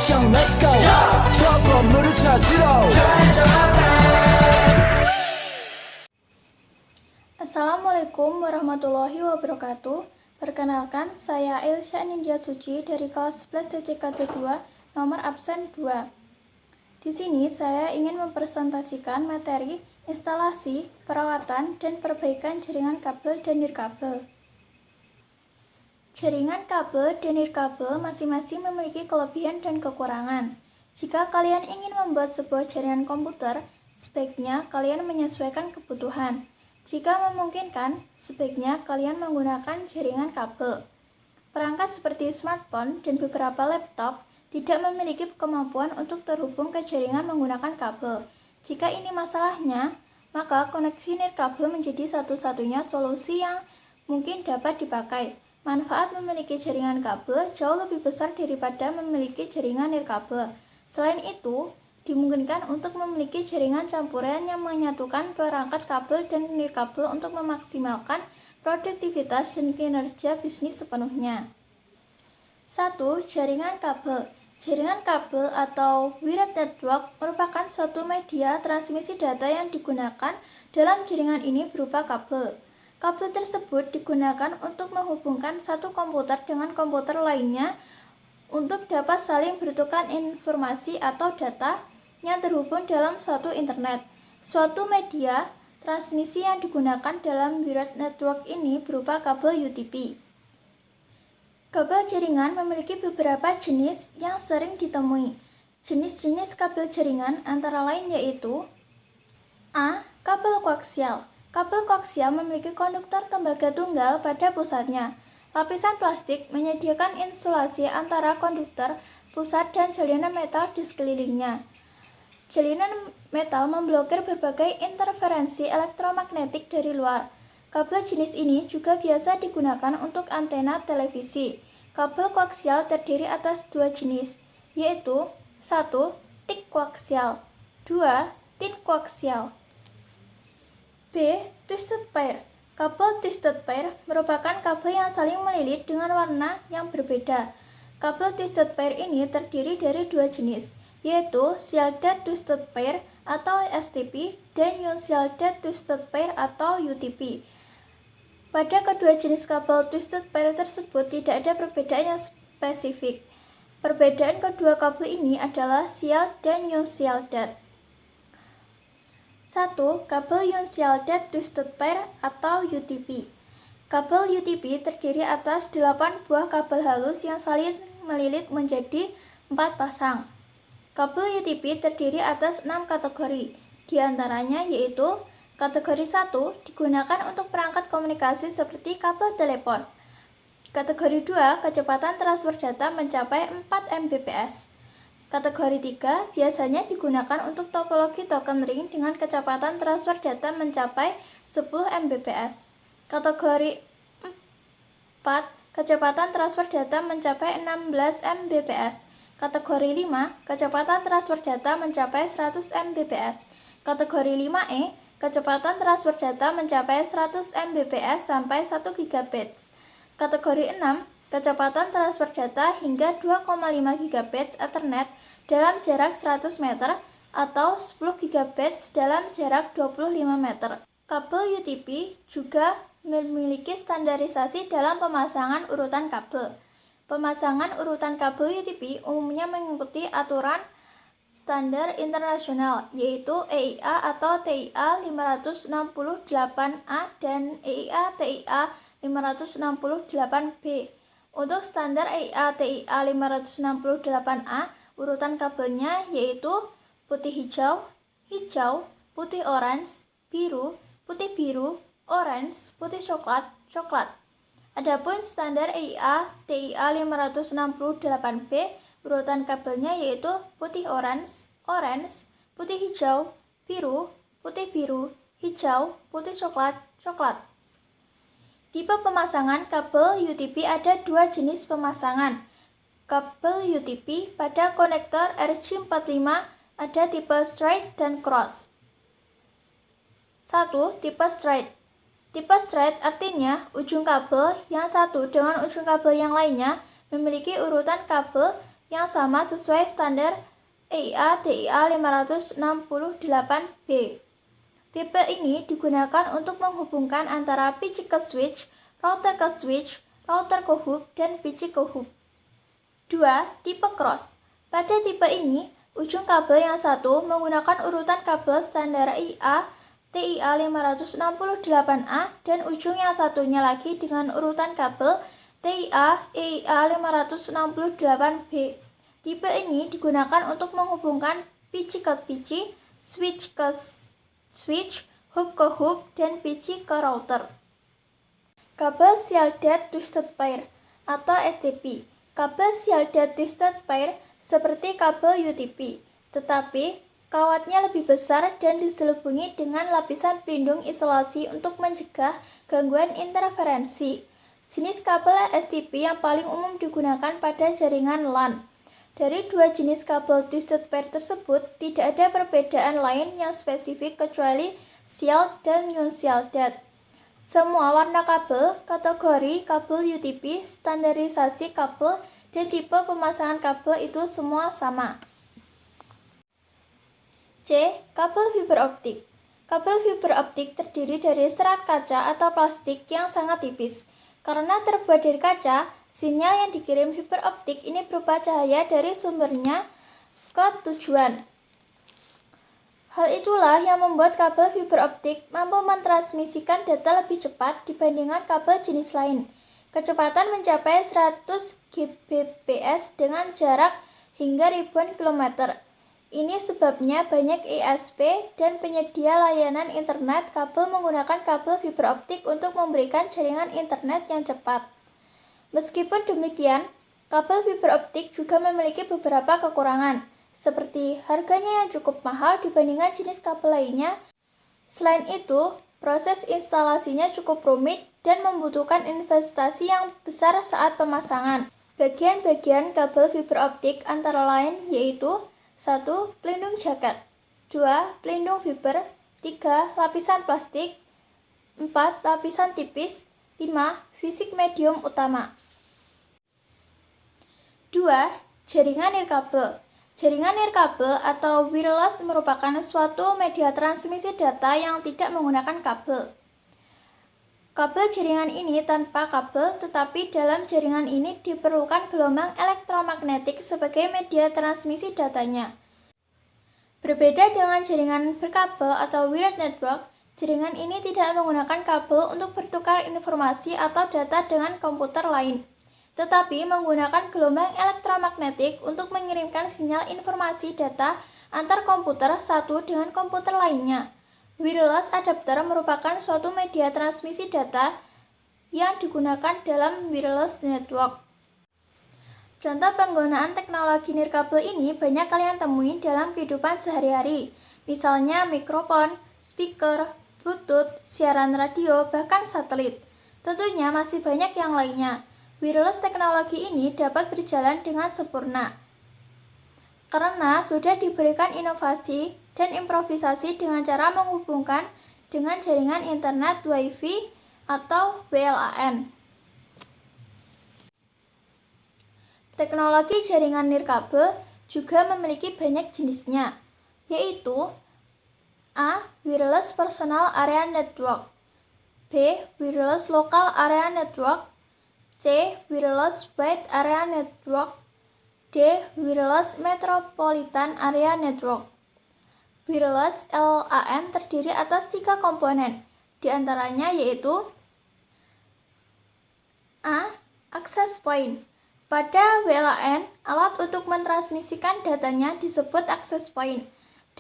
action let's go 저 건물을 찾으러 Assalamualaikum warahmatullahi wabarakatuh. Perkenalkan, saya Ilsya Nindya Suci dari kelas 11 DCKT 2, nomor absen 2. Di sini saya ingin mempresentasikan materi instalasi, perawatan, dan perbaikan jaringan kabel dan nirkabel. Jaringan kabel dan nirkabel masing-masing memiliki kelebihan dan kekurangan. Jika kalian ingin membuat sebuah jaringan komputer, sebaiknya kalian menyesuaikan kebutuhan. Jika memungkinkan, sebaiknya kalian menggunakan jaringan kabel. Perangkat seperti smartphone dan beberapa laptop tidak memiliki kemampuan untuk terhubung ke jaringan menggunakan kabel. Jika ini masalahnya, maka koneksi nirkabel menjadi satu-satunya solusi yang mungkin dapat dipakai. Manfaat memiliki jaringan kabel jauh lebih besar daripada memiliki jaringan nirkabel. Selain itu, dimungkinkan untuk memiliki jaringan campuran yang menyatukan perangkat kabel dan nirkabel untuk memaksimalkan produktivitas dan kinerja bisnis sepenuhnya. 1. Jaringan kabel. Jaringan kabel atau wired network merupakan suatu media transmisi data yang digunakan dalam jaringan ini berupa kabel. Kabel tersebut digunakan untuk menghubungkan satu komputer dengan komputer lainnya untuk dapat saling bertukar informasi atau data yang terhubung dalam suatu internet. Suatu media transmisi yang digunakan dalam wired network ini berupa kabel UTP. Kabel jaringan memiliki beberapa jenis yang sering ditemui. Jenis-jenis kabel jaringan antara lain yaitu A. Kabel koaksial. Kabel koaksial memiliki konduktor tembaga tunggal pada pusatnya. Lapisan plastik menyediakan insulasi antara konduktor pusat dan jalinan metal di sekelilingnya. Jalinan metal memblokir berbagai interferensi elektromagnetik dari luar. Kabel jenis ini juga biasa digunakan untuk antena televisi. Kabel koaksial terdiri atas dua jenis, yaitu 1. Thick koaksial, 2. Thin koaksial. B. Twisted pair. Kabel twisted pair merupakan kabel yang saling melilit dengan warna yang berbeda. Kabel twisted pair ini terdiri dari dua jenis, yaitu shielded twisted pair atau STP dan unshielded twisted pair atau UTP. Pada kedua jenis kabel twisted pair tersebut tidak ada perbedaan yang spesifik. Perbedaan kedua kabel ini adalah shielded dan unshielded. 1. Kabel unshielded twisted pair atau UTP. Kabel UTP terdiri atas 8 buah kabel halus yang saling melilit menjadi 4 pasang. Kabel UTP terdiri atas 6 kategori, di antaranya yaitu kategori 1 digunakan untuk perangkat komunikasi seperti kabel telepon. Kategori 2 kecepatan transfer data mencapai 4 Mbps. Kategori 3 biasanya digunakan untuk topologi token ring dengan kecepatan transfer data mencapai 10 Mbps. Kategori 4 kecepatan transfer data mencapai 16 Mbps. Kategori 5, kecepatan transfer data mencapai 100 Mbps. Kategori 5E, kecepatan transfer data mencapai 100 Mbps sampai 1 GB. Kategori 6, kecepatan transfer data hingga 2,5 GB Ethernet dalam jarak 100 meter atau 10 GB dalam jarak 25 meter. Kabel UTP juga memiliki standarisasi dalam pemasangan urutan kabel. Pemasangan urutan kabel UTP umumnya mengikuti aturan standar internasional, yaitu EIA atau TIA 568A dan EIA TIA 568B. Untuk standar EIA TIA 568A, urutan kabelnya yaitu putih hijau, hijau, putih orange, biru, putih biru, orange, putih coklat, coklat. Adapun standar EIA TIA 568B, urutan kabelnya yaitu putih orange, orange, putih hijau, biru, hijau, putih coklat, coklat. Tipe pemasangan kabel UTP ada dua jenis pemasangan. Kabel UTP pada konektor RJ45 ada tipe straight dan cross. 1. Tipe straight. Tipe straight artinya ujung kabel yang satu dengan ujung kabel yang lainnya memiliki urutan kabel yang sama sesuai standar EIA TIA 568B. Tipe ini digunakan untuk menghubungkan antara PC ke switch, router ke hub, dan PC ke hub. 2. Tipe cross. Pada tipe ini, ujung kabel yang satu menggunakan urutan kabel standar EIA TIA 568A dan ujung yang satunya lagi dengan urutan kabel TIA EIA 568B. Tipe ini digunakan untuk menghubungkan PC ke PC, switch ke switch, hub ke hub, dan PC ke router. Kabel Shielded Twisted Pair atau STP. Kabel Shielded Twisted Pair seperti kabel UTP, tetapi kawatnya lebih besar dan diselubungi dengan lapisan pelindung isolasi untuk mencegah gangguan interferensi. Jenis kabel STP yang paling umum digunakan pada jaringan LAN. Dari dua jenis kabel twisted pair tersebut, tidak ada perbedaan lain yang spesifik kecuali shielded dan non-shielded. Semua warna kabel, kategori kabel UTP, standarisasi kabel, dan tipe pemasangan kabel itu semua sama. C. Kabel fiber optik. Kabel fiber optik terdiri dari serat kaca atau plastik yang sangat tipis. Karena terbuat dari kaca, sinyal yang dikirim fiber optik ini berupa cahaya dari sumbernya ke tujuan. Hal itulah yang membuat kabel fiber optik mampu mentransmisikan data lebih cepat dibandingkan kabel jenis lain. Kecepatan mencapai 100 Gbps dengan jarak hingga ribuan kilometer. Ini sebabnya banyak ISP dan penyedia layanan internet kabel menggunakan kabel fiber optik untuk memberikan jaringan internet yang cepat. Meskipun demikian, kabel fiber optik juga memiliki beberapa kekurangan, seperti harganya yang cukup mahal dibandingkan jenis kabel lainnya. Selain itu, proses instalasinya cukup rumit dan membutuhkan investasi yang besar saat pemasangan. Bagian-bagian kabel fiber optik antara lain yaitu 1. Pelindung jaket 2. Pelindung fiber 3. Lapisan plastik 4. Lapisan tipis 5. Fisik medium utama. 2. Jaringan nirkabel. Jaringan nirkabel atau wireless merupakan suatu media transmisi data yang tidak menggunakan kabel. Kabel jaringan ini tanpa kabel, tetapi dalam jaringan ini diperlukan gelombang elektromagnetik sebagai media transmisi datanya. Berbeda dengan jaringan berkabel atau wired network, jaringan ini tidak menggunakan kabel untuk bertukar informasi atau data dengan komputer lain, tetapi menggunakan gelombang elektromagnetik untuk mengirimkan sinyal informasi data antar komputer satu dengan komputer lainnya. Wireless adapter merupakan suatu media transmisi data yang digunakan dalam wireless network. Contoh penggunaan teknologi nirkabel ini banyak kalian temui dalam kehidupan sehari-hari, misalnya mikrofon, speaker, bluetooth, siaran radio, bahkan satelit. Tentunya masih banyak yang lainnya. Wireless teknologi ini dapat berjalan dengan sempurna karena sudah diberikan inovasi dan improvisasi dengan cara menghubungkan dengan jaringan internet Wi-Fi atau WLAN. Teknologi jaringan nirkabel juga memiliki banyak jenisnya, yaitu A. Wireless Personal Area Network, B. Wireless Local Area Network, C. Wireless Wide Area Network, D. Wireless Metropolitan Area Network. Wireless LAN terdiri atas 3 komponen, di antaranya yaitu A. Access Point. Pada WLAN, alat untuk mentransmisikan datanya disebut access point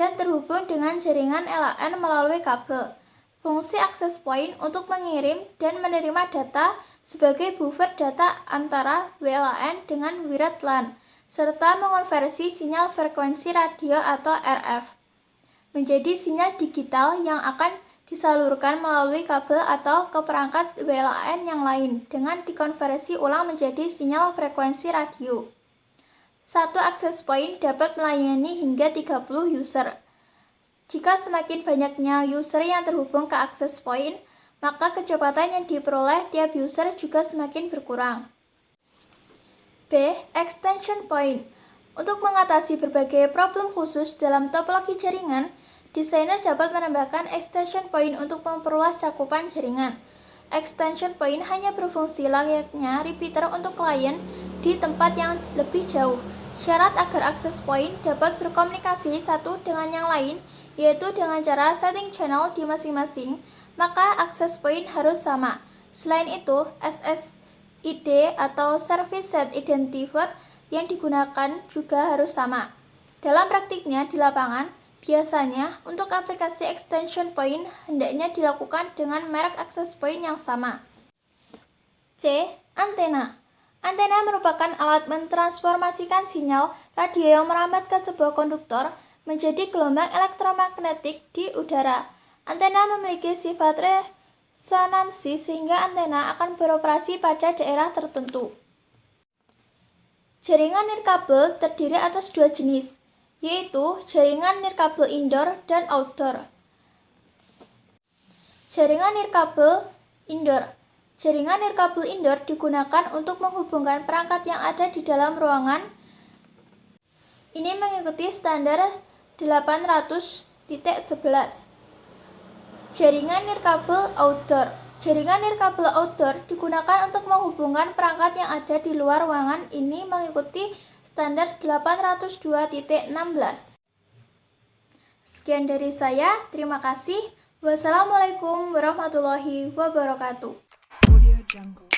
dan terhubung dengan jaringan LAN melalui kabel. Fungsi access point untuk mengirim dan menerima data sebagai buffer data antara WLAN dengan wired LAN, serta mengonversi sinyal frekuensi radio atau RF menjadi sinyal digital yang akan disalurkan melalui kabel atau ke perangkat WLAN yang lain dengan dikonversi ulang menjadi sinyal frekuensi radio. Satu access point dapat melayani hingga 30 user. Jika semakin banyaknya user yang terhubung ke access point, maka kecepatan yang diperoleh tiap user juga semakin berkurang. B. Extension point. Untuk mengatasi berbagai problem khusus dalam topologi jaringan, desainer dapat menambahkan extension point untuk memperluas cakupan jaringan. Extension point hanya berfungsi layaknya repeater untuk klien di tempat yang lebih jauh. Syarat agar access point dapat berkomunikasi satu dengan yang lain, yaitu dengan cara setting channel di masing-masing, maka access point harus sama. Selain itu, SSID atau Service Set Identifier yang digunakan juga harus sama. Dalam praktiknya di lapangan, biasanya untuk aplikasi extension point hendaknya dilakukan dengan merek access point yang sama. C. Antena. Antena merupakan alat mentransformasikan sinyal radio yang merambat ke sebuah konduktor menjadi gelombang elektromagnetik di udara. Antena memiliki sifat resonansi sehingga antena akan beroperasi pada daerah tertentu. Jaringan nirkabel terdiri atas dua jenis, yaitu jaringan nirkabel indoor dan outdoor. Jaringan nirkabel indoor. Jaringan nirkabel indoor digunakan untuk menghubungkan perangkat yang ada di dalam ruangan. Ini mengikuti standar 800.11. Jaringan nirkabel outdoor. Jaringan nirkabel outdoor digunakan untuk menghubungkan perangkat yang ada di luar ruangan. Ini mengikuti standar 802.16. Sekian dari saya, terima kasih. Wassalamualaikum warahmatullahi wabarakatuh. Audio Jungle.